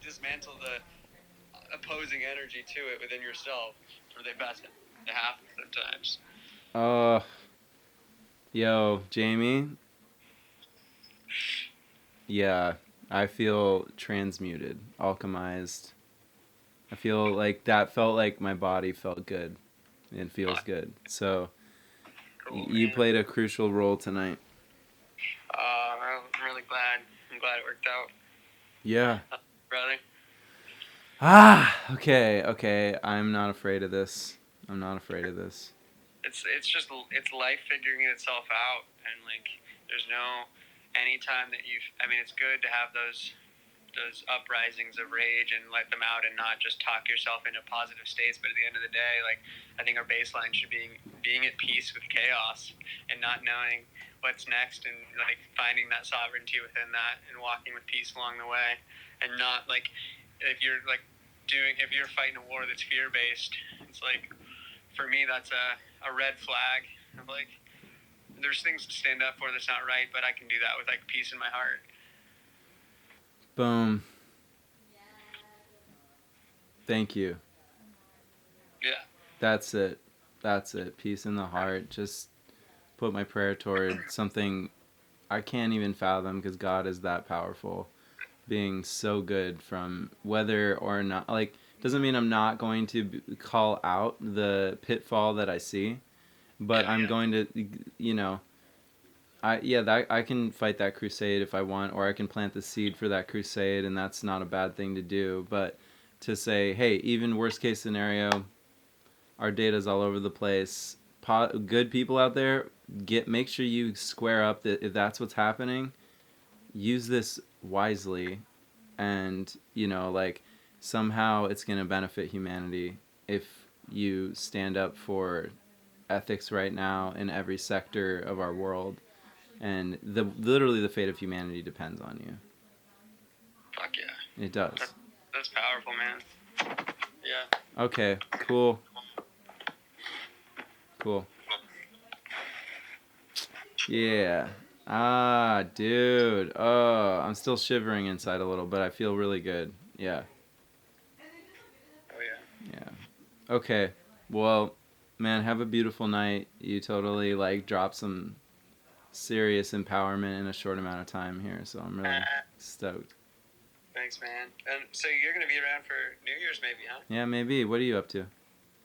dismantle the opposing energy to it within yourself for the best to happen sometimes. Yo, Jamie. Yeah, I feel transmuted, alchemized. I feel like that felt like my body felt good. It feels good. So Cool, you man. played a crucial role tonight. I'm really glad. I'm glad it worked out. Yeah. Brother. Okay. I'm not afraid of this. It's just life figuring itself out, and like there's no any time that it's good to have those uprisings of rage and let them out and not just talk yourself into positive states. But at the end of the day, like I think our baseline should be being at peace with chaos and not knowing what's next, and like finding that sovereignty within that and walking with peace along the way, and not like if you're fighting a war that's fear based, it's like for me that's a red flag of like there's things to stand up for that's not right, but I can do that with like peace in my heart. Boom. Thank you. Yeah. That's it. Peace in the heart. Just put my prayer toward something I can't even fathom, because God is that powerful. Being so good, from whether or not, like, doesn't mean I'm not going to call out the pitfall that I see, but I'm going to, I can fight that crusade if I want, or I can plant the seed for that crusade, and that's not a bad thing to do. But to say, hey, even worst case scenario, our data's all over the place. Good people out there, make sure you square up that if that's what's happening, use this wisely, and like somehow it's going to benefit humanity if you stand up for ethics right now in every sector of our world, and literally the fate of humanity depends on you. Fuck yeah. It does. That's powerful, man. Yeah. Okay, cool. Yeah. Dude. Oh, I'm still shivering inside a little, but I feel really good. Yeah. Oh yeah. Yeah. Okay. Well, man, have a beautiful night. You totally like dropped some serious empowerment in a short amount of time here, so I'm really stoked. Thanks, man. And so you're gonna be around for New Year's, maybe, huh? Yeah, maybe. What are you up to?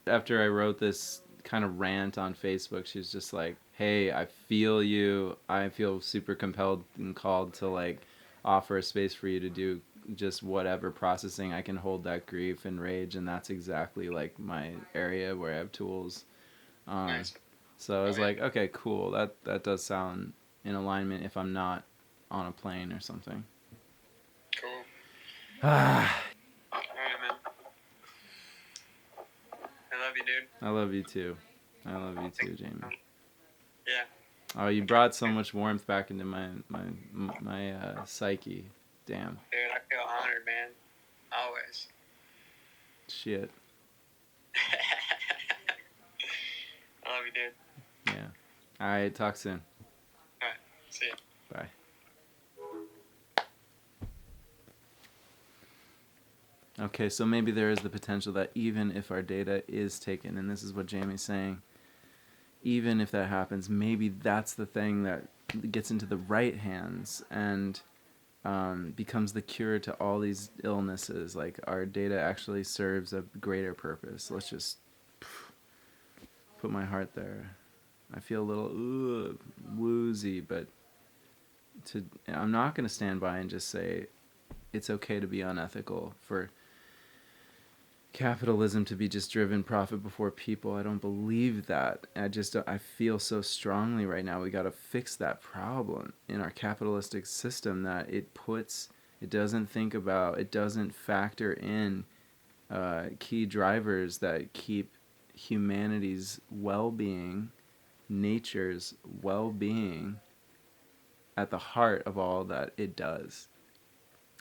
After I wrote this kind of rant on Facebook, she was just like, hey, I feel you. I feel super compelled and called to like offer a space for you to do just whatever processing. I can hold that grief and rage, and that's exactly like my area where I have tools. Nice. So I was like, okay, cool. That does sound in alignment if I'm not on a plane or something. Cool. Ah. All right, man. I love you, dude. I love you too. I love you too, Jamie. Yeah. Oh, you brought so much warmth back into my psyche. Damn. Dude, I feel honored, man. Always. Shit. I love you, dude. Yeah. All right. Talk soon. All right. See ya. Bye. Okay, so maybe there is the potential that even if our data is taken, and this is what Jamie's saying, even if that happens, maybe that's the thing that gets into the right hands and becomes the cure to all these illnesses. Like, our data actually serves a greater purpose. Let's just put my heart there. I feel a little woozy, but I'm not going to stand by and just say it's okay to be unethical, for capitalism to be just driven profit before people. I don't believe that. I feel so strongly right now we got to fix that problem in our capitalistic system, that it doesn't factor in key drivers that keep humanity's well-being, nature's well-being at the heart of all that it does.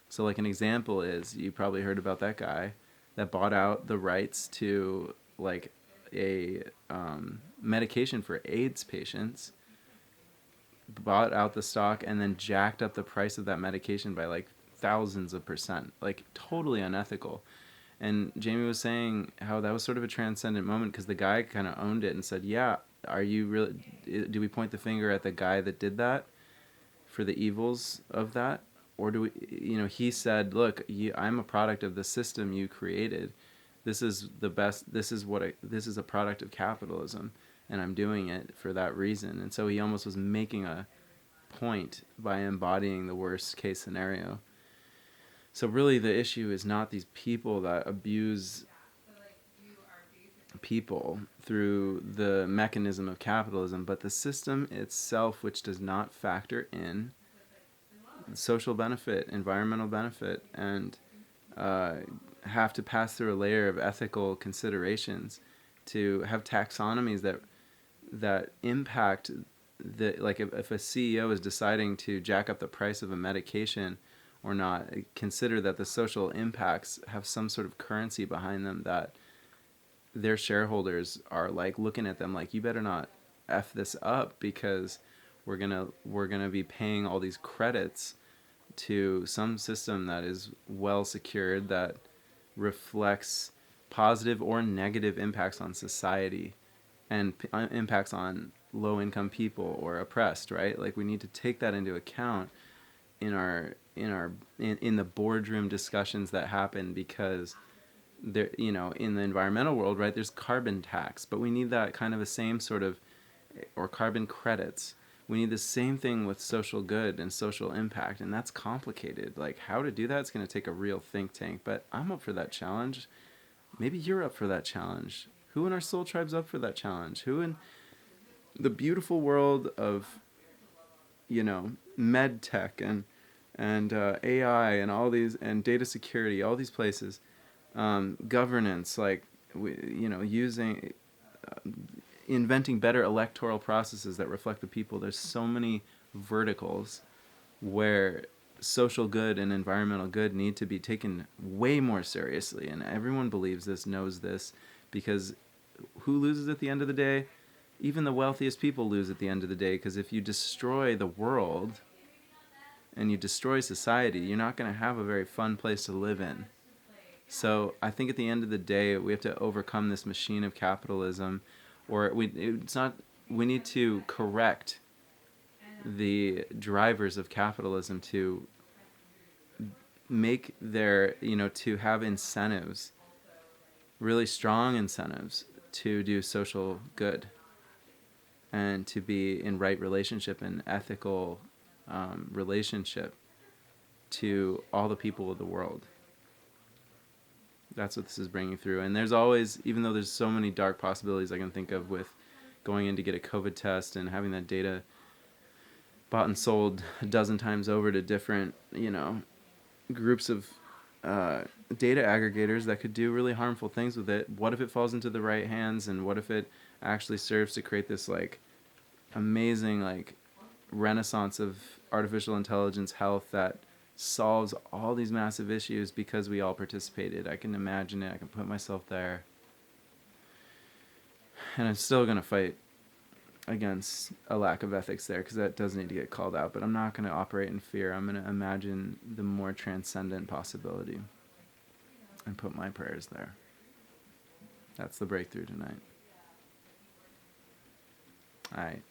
So like an example is, you probably heard about that guy that bought out the rights to like a medication for AIDS patients, bought out the stock, and then jacked up the price of that medication by like thousands of percent, like totally unethical. And Jamie was saying how that was sort of a transcendent moment because the guy kind of owned it and said, "Yeah, are you really? Do we point the finger at the guy that did that for the evils of that, or do we? He said, look, I'm a product of the system you created. This is the best. This is a product of capitalism, and I'm doing it for that reason." And so he almost was making a point by embodying the worst case scenario. So really the issue is not these people that abuse people through the mechanism of capitalism, but the system itself, which does not factor in social benefit, environmental benefit, and have to pass through a layer of ethical considerations to have taxonomies that impact the, like if a CEO is deciding to jack up the price of a medication or not, consider that the social impacts have some sort of currency behind them, that their shareholders are like looking at them like, you better not F this up, because we're gonna be paying all these credits to some system that is well secured, that reflects positive or negative impacts on society and impacts on low income people or oppressed, right? Like we need to take that into account in the boardroom discussions that happen, because there, in the environmental world, right, there's carbon tax, but we need that kind of the same sort of, or carbon credits. We need the same thing with social good and social impact, and that's complicated. Like how to do that is going to take a real think tank, but I'm up for that challenge. Maybe you're up for that challenge. Who in our soul tribe's up for that challenge? Who in the beautiful world of, med tech and AI and all these, and data security, all these places, governance, like using inventing better electoral processes that reflect the people. There's so many verticals where social good and environmental good need to be taken way more seriously, and everyone believes this, knows this, because who loses at the end of the day? Even the wealthiest people lose at the end of the day, because if you destroy the world and you destroy society, you're not going to have a very fun place to live in. So I think at the end of the day, we have to overcome this machine of capitalism, or we need to correct the drivers of capitalism to make their, to have incentives, really strong incentives to do social good and to be in right relationship and ethical relationship to all the people of the world. That's what this is bringing through. And there's always, even though there's so many dark possibilities I can think of with going in to get a COVID test and having that data bought and sold a dozen times over to different, groups of data aggregators that could do really harmful things with it. What if it falls into the right hands, and what if it actually serves to create this like amazing like renaissance of artificial intelligence health that solves all these massive issues because we all participated? I can imagine it. I can put myself there. And I'm still going to fight against a lack of ethics there, because that does need to get called out. But I'm not going to operate in fear. I'm going to imagine the more transcendent possibility and put my prayers there. That's the breakthrough tonight. All right.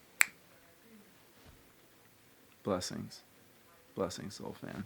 Blessings. Blessings, soul fan.